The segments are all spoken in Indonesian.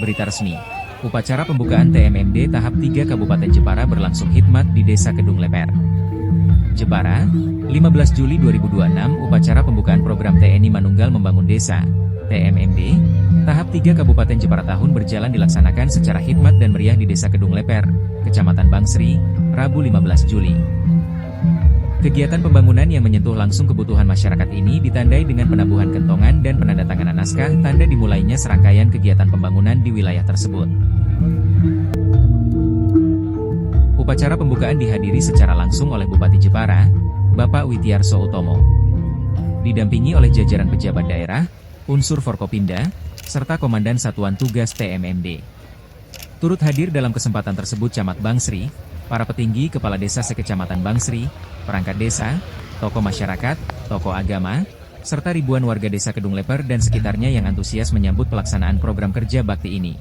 berita resmi. Upacara pembukaan TMMD tahap 3 Kabupaten Jepara berlangsung hikmat di Desa Kedung Leper, Jepara, 15 Juli 2026. Upacara pembukaan program TNI Manunggal Membangun Desa, TMMD, tahap 3 Kabupaten Jepara tahun berjalan dilaksanakan secara hikmat dan meriah di Desa Kedung Leper, Kecamatan Bangsri, Rabu 15 Juli. Kegiatan pembangunan yang menyentuh langsung kebutuhan masyarakat ini ditandai dengan penabuhan kentongan dan penandatanganan naskah tanda dimulainya serangkaian kegiatan pembangunan di wilayah tersebut. Upacara pembukaan dihadiri secara langsung oleh Bupati Jepara, Bapak Witiarso Utomo. Didampingi oleh jajaran pejabat daerah, unsur Forkopimda, serta Komandan Satuan Tugas TMMD. Turut hadir dalam kesempatan tersebut Camat Bangsri, para petinggi kepala desa sekecamatan Bangsri, perangkat desa, tokoh masyarakat, tokoh agama, serta ribuan warga desa Kedung Leper dan sekitarnya yang antusias menyambut pelaksanaan program kerja bakti ini.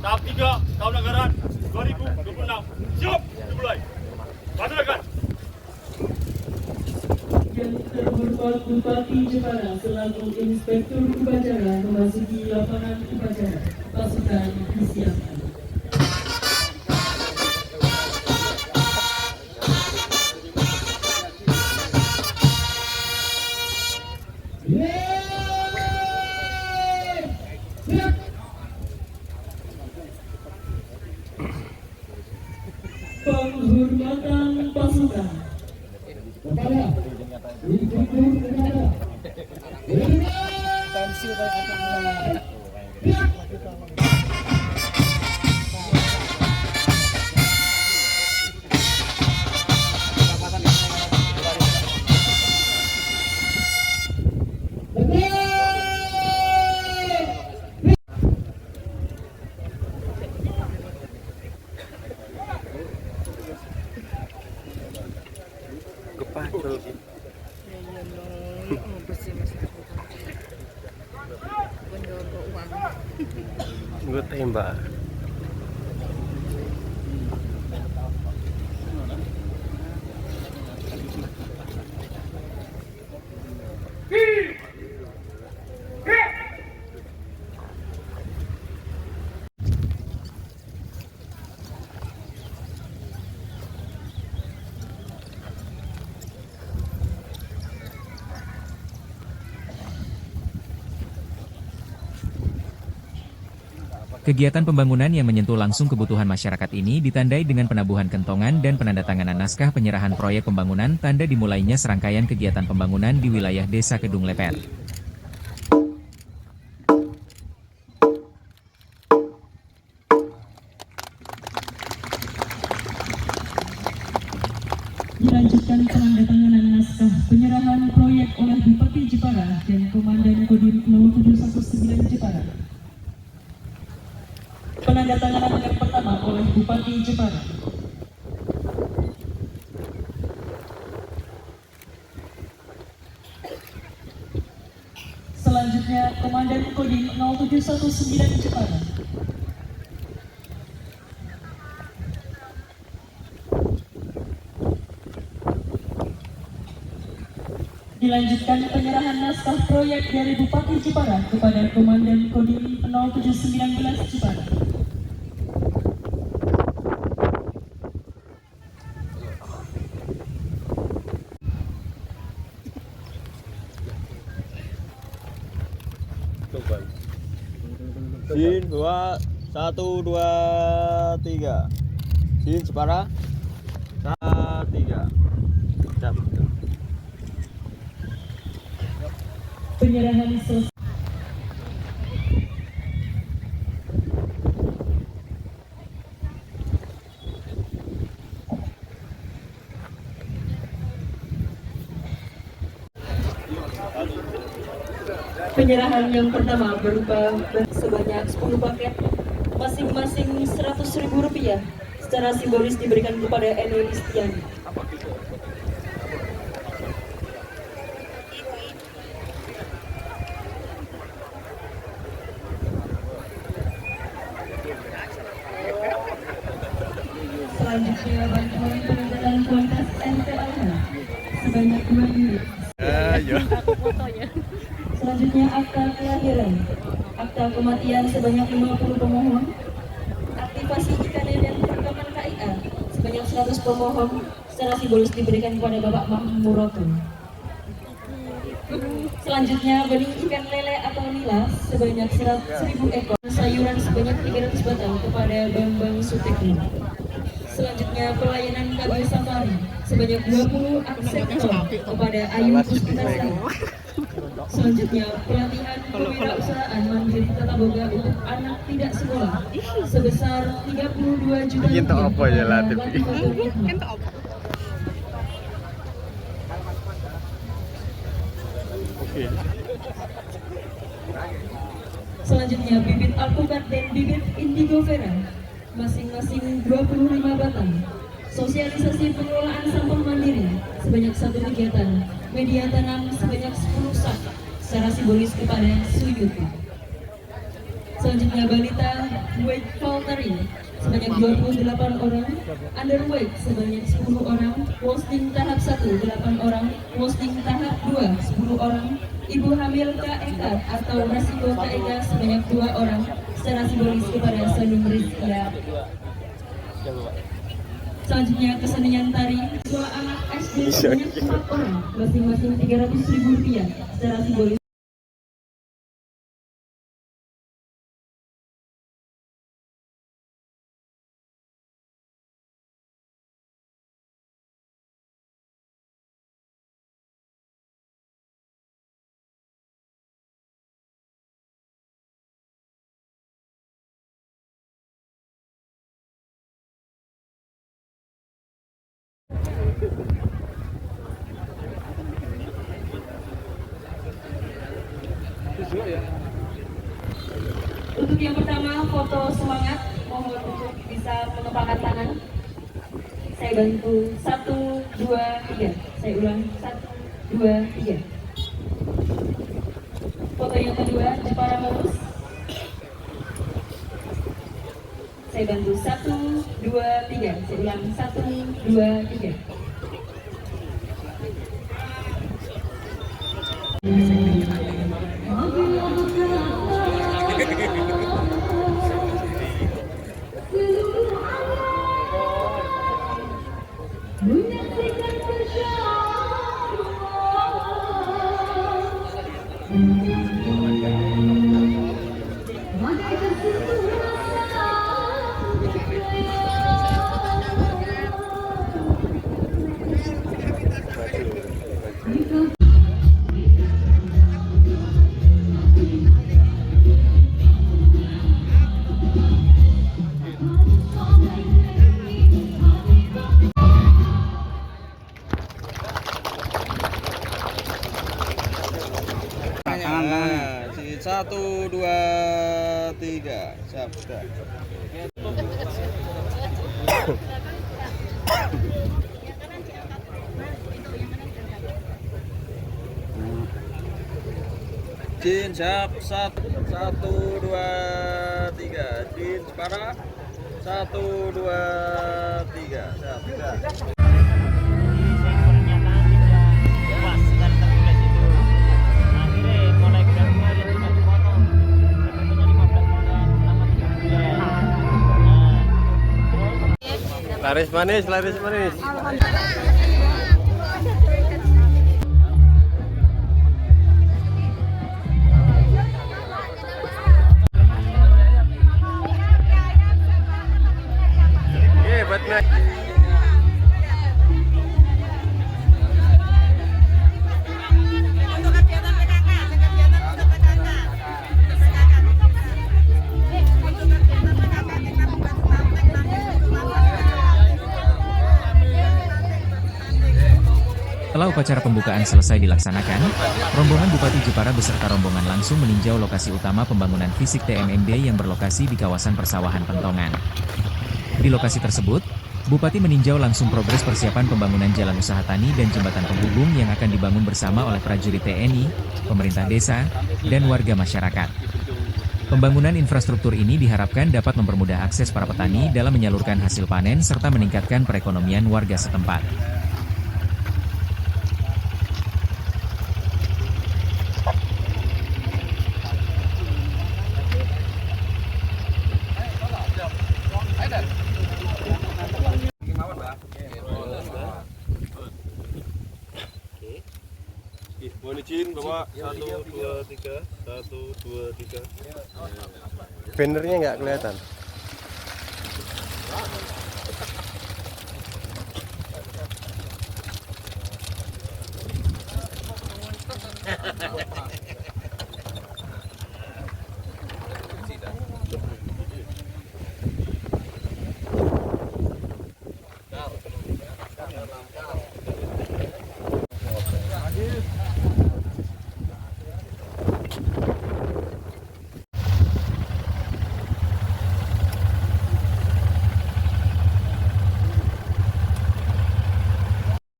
Tahap 3 tahun anggaran 2026 siap dimulai. Laksanakan. Yang terhormat Bupati Jepara selaku Inspektur Upacara memasuki lapangan upacara. Pasukan disiapkan. Penghormatan pasukan kepada Inspektur Upacara. Gue tembak. Kegiatan pembangunan yang menyentuh langsung kebutuhan masyarakat ini ditandai dengan penabuhan kentongan dan penandatanganan naskah penyerahan proyek pembangunan tanda dimulainya serangkaian kegiatan pembangunan di wilayah Desa Kedung Leper. Dilanjutkan penandatanganan naskah penyerahan proyek oleh Bupati Jepara dan Komandan Kodim 0719 Jepara. Penandatanganan yang pertama oleh Bupati Jepara. Selanjutnya Komandan Kodim 0719 Jepara. Dilanjutkan penyerahan naskah proyek dari Bupati Jepara kepada Komandan Kodim 0719 Jepara. Sin 2 1 2 3. Sin Jepara 3. Cap. Penyerahan selesai. Penyerahan yang pertama berupa sebanyak 10 paket masing-masing Rp100.000 secara simbolis diberikan kepada Eni Listiani. Selanjutnya bantuan peningkatan kualitas NPLH sebanyak 2 unit. Selanjutnya akta kelahiran, akta kematian sebanyak 50 pemohon, aktivasi IKD dan perekaman KIA sebanyak 100 pemohon secara simbolis diberikan kepada Bapak Mahmuroto. Selanjutnya benih ikan lele atau nila sebanyak 100.000 ekor, sayuran sebanyak 300 batang kepada Bambang Sutikno. Selanjutnya pelayanan kabel safari sebanyak 20 akseptor kepada Ayu Puspitasari. Selanjutnya pelatihan kewirausahaan mandiri tata boga untuk anak tidak sekolah sebesar 32 juta rupiah. Selanjutnya bibit alpukat dan bibit indigo vera masing-masing 25 batang. Sosialisasi pengelolaan sampah mandiri sebanyak 1 kegiatan. Media tanam sebanyak 10 sak secara simbolis kepada Suyuti. Selanjutnya balita weight faltering sebanyak 28 orang, underweight sebanyak 10 orang, posting tahap 1 8 orang, posting tahap 2 10 orang, ibu hamil KEK atau resiko KEK sebanyak 2 orang secara simbolis kepada Sanum Rizkia. Selanjutnya kesenian tari siswa anak SD sebanyak 4 orang, masing-masing Rp300.000 secara simbolis. Untuk yang pertama foto semangat, mohon untuk bisa mengepalkan tangan. Saya bantu 1, 2, 3. Saya ulang 1, 2, 3. Foto yang kedua Jepara mulus. Saya bantu 1, 2, 3. Saya ulang 1, 2, 3. Satu, dua, tiga, siap, sudah. Jin, siap, satu, dua, tiga, Jin, Jepara, 1, 2, 3, siap, sudah. Laris manis, laris manis. Hebat nih. Setelah upacara pembukaan selesai dilaksanakan, rombongan Bupati Jepara beserta rombongan langsung meninjau lokasi utama pembangunan fisik TMMD yang berlokasi di kawasan persawahan Pentongan. Di lokasi tersebut, Bupati meninjau langsung progres persiapan pembangunan jalan usaha tani dan jembatan penghubung yang akan dibangun bersama oleh prajurit TNI, pemerintah desa, dan warga masyarakat. Pembangunan infrastruktur ini diharapkan dapat mempermudah akses para petani dalam menyalurkan hasil panen serta meningkatkan perekonomian warga setempat. Mohon izin Bapak, 1, 2, 3, 1, 2, 3. Bannernya nggak kelihatan.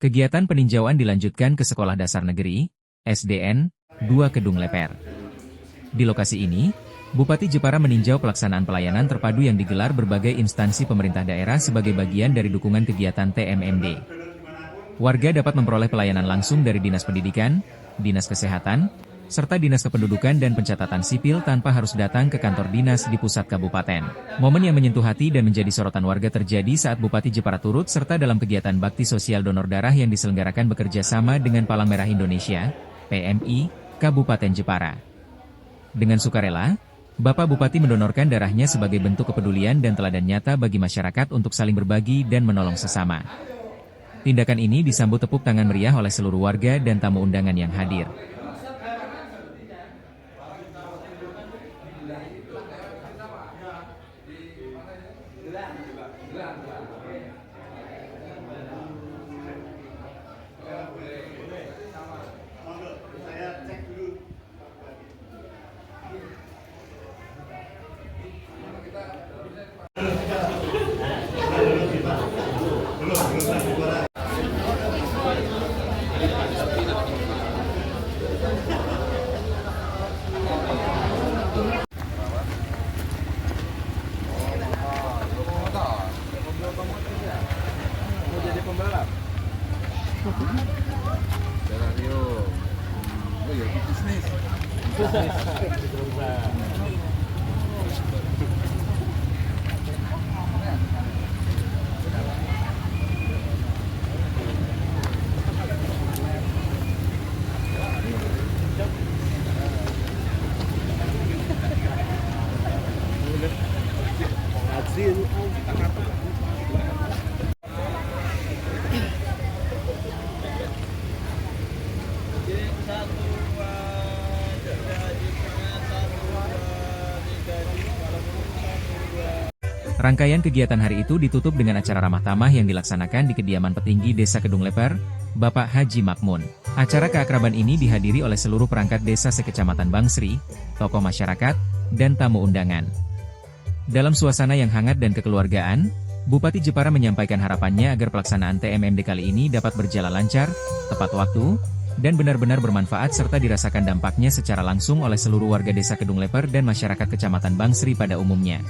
Kegiatan peninjauan dilanjutkan ke Sekolah Dasar Negeri, SDN, 2 Kedung Leper. Di lokasi ini, Bupati Jepara meninjau pelaksanaan pelayanan terpadu yang digelar berbagai instansi pemerintah daerah sebagai bagian dari dukungan kegiatan TMMD. Warga dapat memperoleh pelayanan langsung dari Dinas Pendidikan, Dinas Kesehatan, serta Dinas Kependudukan dan Pencatatan Sipil tanpa harus datang ke kantor dinas di pusat kabupaten. Momen yang menyentuh hati dan menjadi sorotan warga terjadi saat Bupati Jepara turut serta dalam kegiatan bakti sosial donor darah yang diselenggarakan bekerja sama dengan Palang Merah Indonesia, PMI, Kabupaten Jepara. Dengan sukarela, Bapak Bupati mendonorkan darahnya sebagai bentuk kepedulian dan teladan nyata bagi masyarakat untuk saling berbagi dan menolong sesama. Tindakan ini disambut tepuk tangan meriah oleh seluruh warga dan tamu undangan yang hadir. Rangkaian kegiatan hari itu ditutup dengan acara ramah tamah yang dilaksanakan di kediaman petinggi Desa Kedung Leper, Bapak Haji Makmun. Acara keakraban ini dihadiri oleh seluruh perangkat desa sekecamatan Bangsri, tokoh masyarakat, dan tamu undangan. Dalam suasana yang hangat dan kekeluargaan, Bupati Jepara menyampaikan harapannya agar pelaksanaan TMMD kali ini dapat berjalan lancar, tepat waktu, dan benar-benar bermanfaat serta dirasakan dampaknya secara langsung oleh seluruh warga Desa Kedung Leper dan masyarakat Kecamatan Bangsri pada umumnya.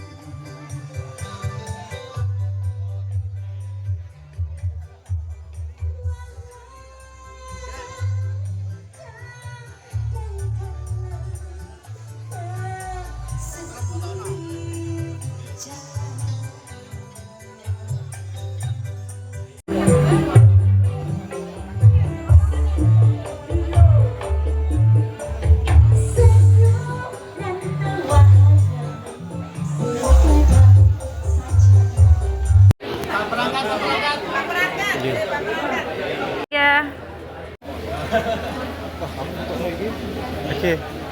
Ya. Oke.